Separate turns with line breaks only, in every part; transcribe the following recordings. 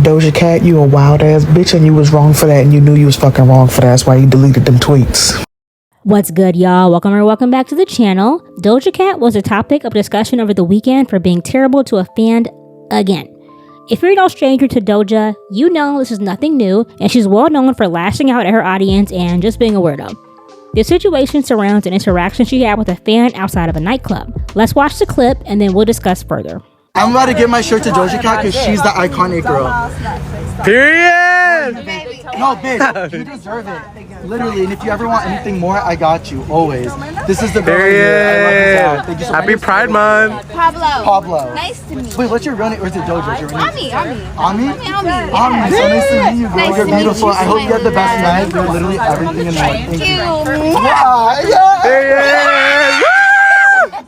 Doja Cat, you a wild ass bitch and you was wrong for that and you knew you was fucking wrong for that. That's why you deleted them tweets.
What's good, y'all? Welcome back to the channel. Doja Cat was a topic of discussion over the weekend for being terrible to a fan again. If you're no stranger to Doja, you know this is nothing new, and she's well known for lashing out at her audience and just being a weirdo. The situation surrounds an interaction she had with a fan outside of a nightclub. Let's watch the clip and then we'll discuss further.
I'm about to give my shirt to Doja Cat because she's the iconic girl.
Period!
No, bitch, you deserve it. Literally, and if you ever want anything more, I got you, always. This is the girl here. I love you so. Thank you so much.
Happy Pride Month!
Pablo.
Nice to meet you.
Wait, what's your real name? Or is it Doja? Your real name?
Ami.
Ami, so nice to meet you, girl.
Nice
You're
to meet
beautiful.
you.
I hope you have the best night. You're literally everything in life.
Thank you.
Yeah.
Period!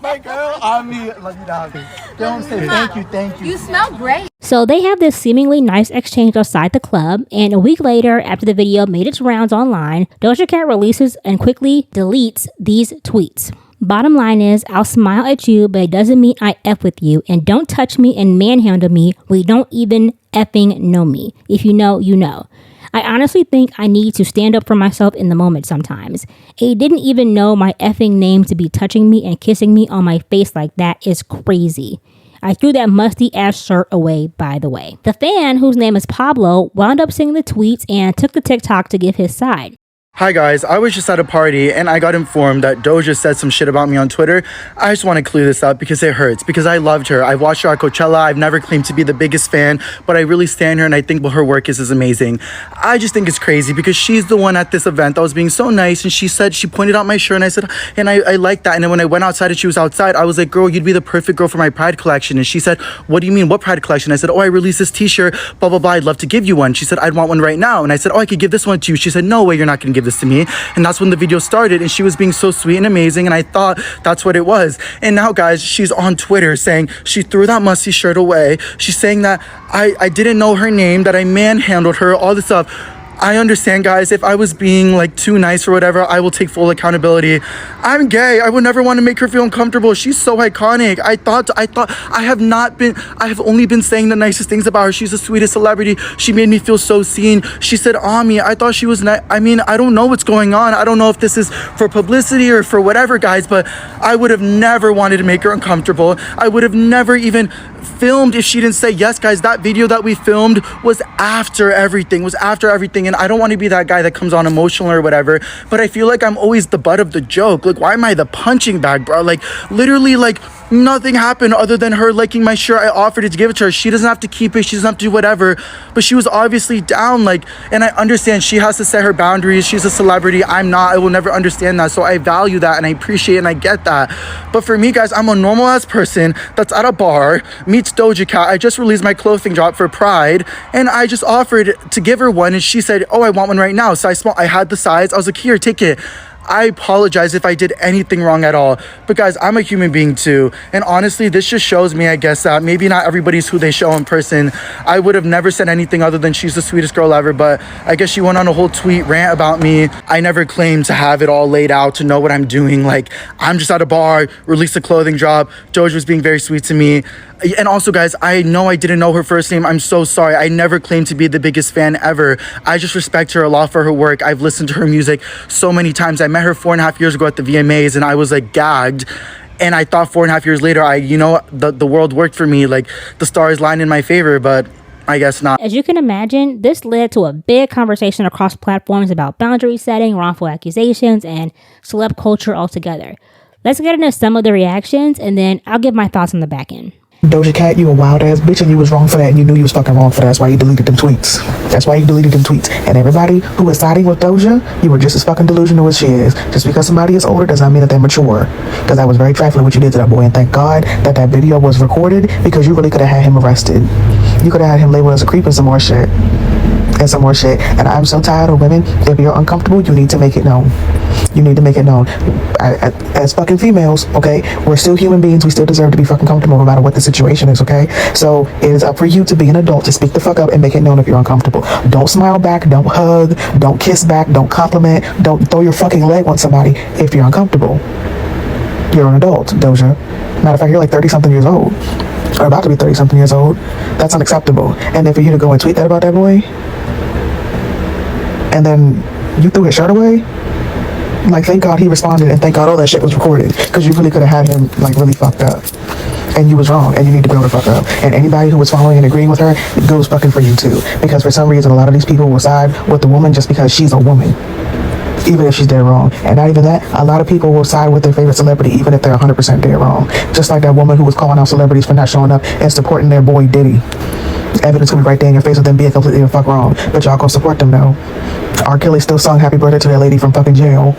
My girl, Ami. Love you down. Don't say thank you.
You smell great.
So they have this seemingly nice exchange outside the club, and a week later, after the video made its rounds online, Doja Cat releases and quickly deletes these tweets. Bottom line is, I'll smile at you, but it doesn't mean I F with you, and don't touch me and manhandle me when you don't even effing know me. If you know, you know. I honestly think I need to stand up for myself in the moment sometimes. He didn't even know my effing name to be touching me and kissing me on my face like that is crazy. I threw that musty ass shirt away, by the way. The fan, whose name is Pablo, wound up seeing the tweets and took the TikTok to give his side.
Hi guys, I was just at a party and I got informed that Doja said some shit about me on Twitter. I just want to clear this up because it hurts, because I loved her. I watched her at Coachella. I've never claimed to be the biggest fan, but I really stand her and I think what her work is amazing. I just think it's crazy because she's the one at this event that was being so nice, and she pointed out my shirt, and I said, and I like that. And then when I went outside and she was outside, I was like, girl, you'd be the perfect girl for my Pride collection. And she said, what do you mean, what Pride collection? I said, oh, I released this t-shirt, blah, blah, blah. I'd love to give you one. She said, I'd want one right now. And I said, oh, I could give this one to you. She said, no way, you're not gonna give this to me. And that's when the video started, and she was being so sweet and amazing, and I thought that's what it was. And now, guys, she's on Twitter saying she threw that musty shirt away. She's saying that I didn't know her name, that I manhandled her, all this stuff. I understand, guys, if I was being like too nice or whatever, I will take full accountability. I'm gay. I would never want to make her feel uncomfortable. She's so iconic. I have only been saying the nicest things about her. She's the sweetest celebrity. She made me feel so seen. She said, Ami, I thought she was nice. I mean, I don't know what's going on. I don't know if this is for publicity or for whatever, guys, but I would have never wanted to make her uncomfortable. I would have never even filmed if she didn't say yes, guys. That video that we filmed was after everything, and I don't want to be that guy that comes on emotional or whatever, but I feel like I'm always the butt of the joke. Like, why am I the punching bag, bro? Like, literally, like, nothing happened other than her liking my shirt. I offered it to give it to her. She doesn't have to keep it. She doesn't have to do whatever, but she was obviously down, like, and I understand she has to set her boundaries. She's a celebrity. I'm not. I will never understand that, so I value that and I appreciate it and I get that. But for me, guys, I'm a normal ass person that's at a bar, meets Doja Cat. I just released my clothing drop for Pride, and I just offered to give her one, and she said, oh, I want one right now. So I had the size. I was like, here, take it. I apologize if I did anything wrong at all, but guys, I'm a human being too, and honestly, this just shows me, I guess, that maybe not everybody's who they show in person. I would have never said anything other than she's the sweetest girl ever, but I guess she went on a whole tweet rant about me. I never claimed to have it all laid out, to know what I'm doing. Like, I'm just at a bar, released a clothing drop, Doja was being very sweet to me. And also, guys, I know I didn't know her first name. I'm so sorry. I never claimed to be the biggest fan ever. I just respect her a lot for her work. I've listened to her music so many times. I met her 4.5 years ago at the VMAs, and I was like gagged. And I thought 4.5 years later, the world worked for me. Like, the stars lined in my favor, but I guess not.
As you can imagine, this led to a big conversation across platforms about boundary setting, wrongful accusations, and celeb culture altogether. Let's get into some of the reactions, and then I'll give my thoughts on the back end.
Doja Cat, you a wild ass bitch and you was wrong for that and you knew you was fucking wrong for that. That's why you deleted them tweets. And everybody who is siding with Doja, you were just as fucking delusional as she is. Just because somebody is older does not mean that they're mature. Because that was very trifling what you did to that boy, and thank God that video was recorded, because you really could have had him arrested. You could have had him labeled as a creep and some more shit. And I'm so tired of women. If you're uncomfortable, you need to make it known. As fucking females, okay, we're still human beings. We still deserve to be fucking comfortable no matter what the situation is, okay? So it is up for you to be an adult, to speak the fuck up and make it known if you're uncomfortable. Don't smile back, don't hug, don't kiss back, don't compliment, don't throw your fucking leg on somebody if you're uncomfortable. You're an adult, Doja. Matter of fact, you're like 30 something years old. or about to be 30 something years old. That's unacceptable. And then for you to go and tweet that about that boy, and then you threw his shirt away, like, thank God he responded, and thank God all that shit was recorded, because you really could have had him, like, really fucked up. And you was wrong, and you need to grow the fuck up. And anybody who was following and agreeing with her, it goes fucking for you too. Because for some reason, a lot of these people will side with the woman just because she's a woman, even if she's dead wrong. And not even that, a lot of people will side with their favorite celebrity even if they're 100% dead wrong. Just like that woman who was calling out celebrities for not showing up and supporting their boy Diddy. Evidence will be right there in your face of them being completely the fuck wrong. But y'all gonna support them though. R. Kelly still sung happy birthday to that lady from fucking jail,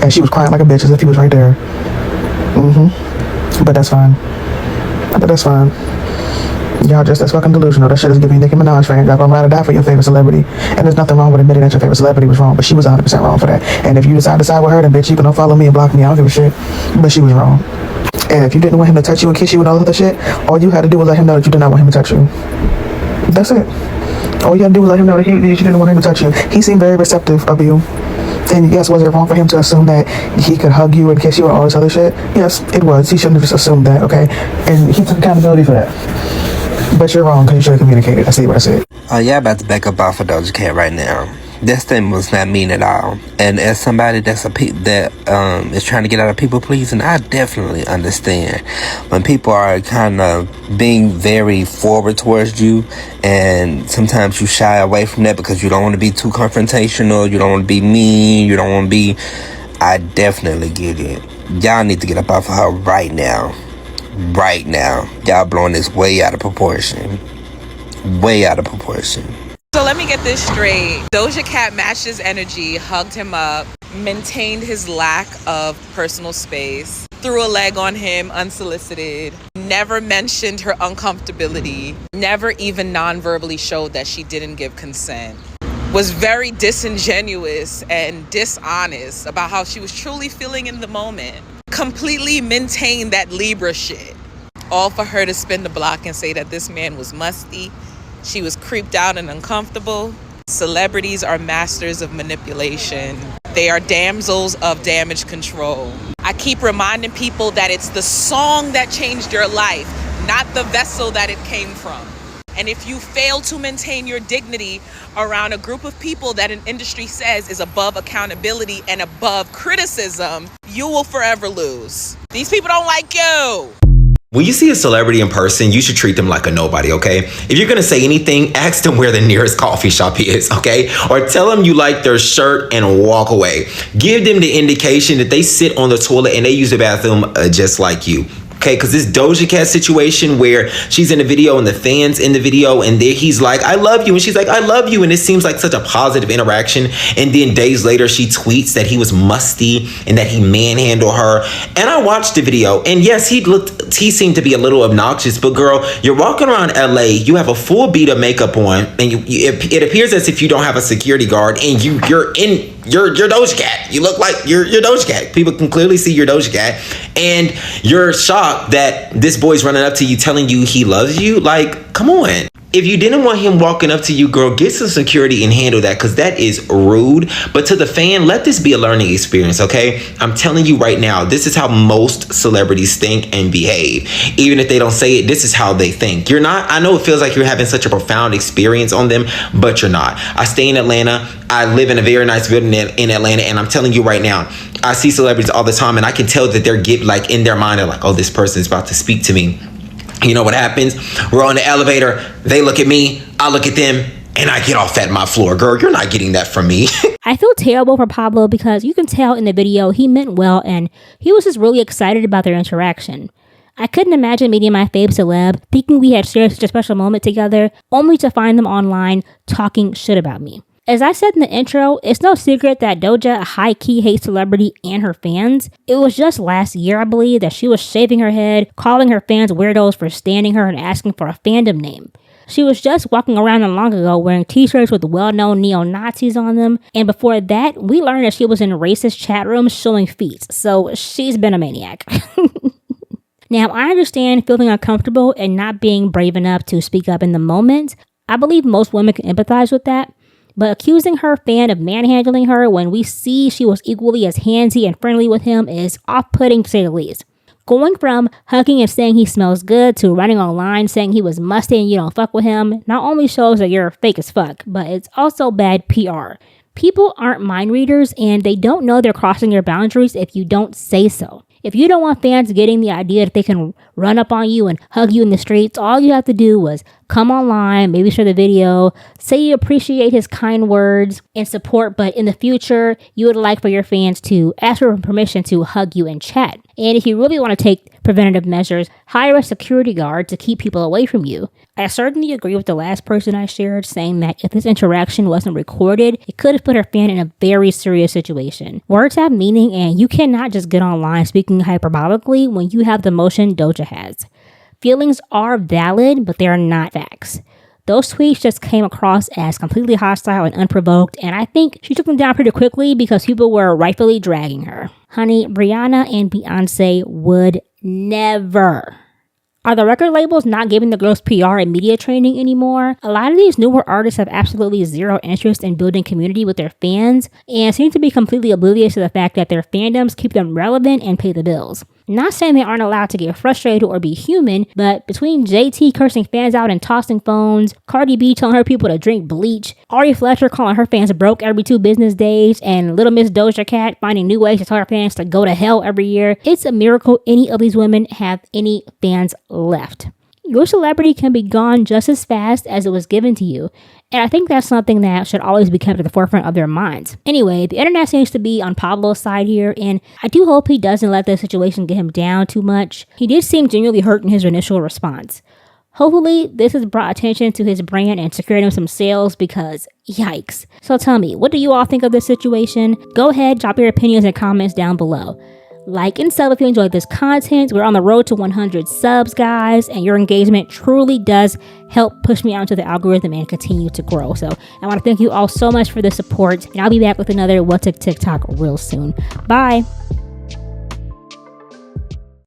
and she was crying like a bitch as if he was right there. But that's fine. Y'all just as fucking delusional. That shit is giving Nicki Minaj fans. Y'all gonna ride or die for your favorite celebrity. And there's nothing wrong with admitting that your favorite celebrity was wrong, but she was 100% wrong for that. And if you decide to side with her, then bitch, you can unfollow me and block me. I don't give a shit. But she was wrong. And if you didn't want him to touch you and kiss you and all that other shit, all you had to do was let him know that you did not want him to touch you. That's it. All you had to do was let him know that you didn't want him to touch you. He seemed very receptive of you. And yes, was it wrong for him to assume that he could hug you and kiss you and all this other shit? Yes, it was. He shouldn't have just assumed that, okay? And he took accountability for that. But you're wrong because you should have communicated. I see what I said.
Yeah, about to back up off of Doja Cat right now. That statement was not mean at all. And as somebody that's is trying to get out of people pleasing, I definitely understand when people are kind of being very forward towards you, and sometimes you shy away from that because you don't want to be too confrontational, you don't want to be mean, you don't want to be. I definitely get it. Y'all need to get up off of her right now. Right now. Y'all blowing this way out of proportion. Way out of proportion.
So let me get this straight. Doja Cat matched his energy, hugged him up, maintained his lack of personal space, threw a leg on him unsolicited, never mentioned her uncomfortability, never even non-verbally showed that she didn't give consent, was very disingenuous and dishonest about how she was truly feeling in the moment, completely maintained that Libra shit, all for her to spin the block and say that this man was musty. She was creeped out and uncomfortable. Celebrities are masters of manipulation. They are damsels of damage control. I keep reminding people that it's the song that changed your life, not the vessel that it came from. And if you fail to maintain your dignity around a group of people that an industry says is above accountability and above criticism, you will forever lose. These people don't like you.
When you see a celebrity in person, you should treat them like a nobody, okay? If you're gonna say anything, ask them where the nearest coffee shop is, okay? Or tell them you like their shirt and walk away. Give them the indication that they sit on the toilet and they use the bathroom just like you. Okay, because this Doja Cat situation where she's in the video and the fans in the video and he's like, I love you. And she's like, I love you. And it seems like such a positive interaction. And then days later, she tweets that he was musty and that he manhandled her. And I watched the video. And yes, he seemed to be a little obnoxious. But girl, you're walking around LA. You have a full beat of makeup on. And it appears as if you don't have a security guard. And you're Doja Cat. You look like you're Doja Cat. People can clearly see you're Doja Cat. And you're shocked that this boy's running up to you telling you he loves you. Like, come on. If you didn't want him walking up to you, girl, get some security and handle that, because that is rude. But to the fan, let this be a learning experience, okay? I'm telling you right now, this is how most celebrities think and behave. Even if they don't say it, this is how they think. You're not, I know it feels like you're having such a profound experience on them, but you're not. I stay in Atlanta. I live in a very nice building in Atlanta, and I'm telling you right now, I see celebrities all the time, and I can tell that they're like in their mind, they're like, oh, this person is about to speak to me. You know what happens? We're on the elevator. They look at me. I look at them. And I get off at my floor. Girl, you're not getting that from me.
I feel terrible for Pablo because you can tell in the video he meant well and he was just really excited about their interaction. I couldn't imagine meeting my fave celeb, thinking we had shared such a special moment together, only to find them online talking shit about me. As I said in the intro, it's no secret that Doja high-key hates celebrity and her fans. It was just last year, I believe, that she was shaving her head, calling her fans weirdos for standing her and asking for a fandom name. She was just walking around not long ago wearing t-shirts with well-known neo-Nazis on them, and before that, we learned that she was in racist chat rooms showing feet, so she's been a maniac. Now, I understand feeling uncomfortable and not being brave enough to speak up in the moment. I believe most women can empathize with that. But accusing her fan of manhandling her when we see she was equally as handsy and friendly with him is off-putting to say the least. Going from hugging and saying he smells good to running online saying he was musty and you don't fuck with him not only shows that you're fake as fuck, but it's also bad PR. People aren't mind readers and they don't know they're crossing your boundaries if you don't say so. If you don't want fans getting the idea that they can run up on you and hug you in the streets, all you have to do was come online, maybe share the video, say you appreciate his kind words and support, but in the future, you would like for your fans to ask for permission to hug you and chat. And if you really want to take preventative measures, hire a security guard to keep people away from you. I certainly agree with the last person I shared saying that if this interaction wasn't recorded, it could have put her fan in a very serious situation. Words have meaning and you cannot just get online speaking hyperbolically when you have the emotion Doja has. Feelings are valid, but they are not facts. Those tweets just came across as completely hostile and unprovoked, and I think she took them down pretty quickly because people were rightfully dragging her. Honey, Rihanna and Beyonce would never. Are the record labels not giving the girls PR and media training anymore? A lot of these newer artists have absolutely zero interest in building community with their fans and seem to be completely oblivious to the fact that their fandoms keep them relevant and pay the bills. Not saying they aren't allowed to get frustrated or be human, but between JT cursing fans out and tossing phones, Cardi B telling her people to drink bleach, Ari Fletcher calling her fans broke every 2 business days, and Little Miss Doja Cat finding new ways to tell her fans to go to hell every year, it's a miracle any of these women have any fans left. Your celebrity can be gone just as fast as it was given to you. And I think that's something that should always be kept at the forefront of their minds. Anyway, the internet seems to be on Pablo's side here, and I do hope he doesn't let the situation get him down too much. He did seem genuinely hurt in his initial response. Hopefully, this has brought attention to his brand and secured him some sales because, yikes. So tell me, what do you all think of this situation? Go ahead, drop your opinions and comments down below. Like and sub if you enjoyed this content. We're on the road to 100 subs, guys, and your engagement truly does help push me out into the algorithm and continue to grow. So I want to thank you all so much for the support, and I'll be back with another What's a TikTok real soon. Bye.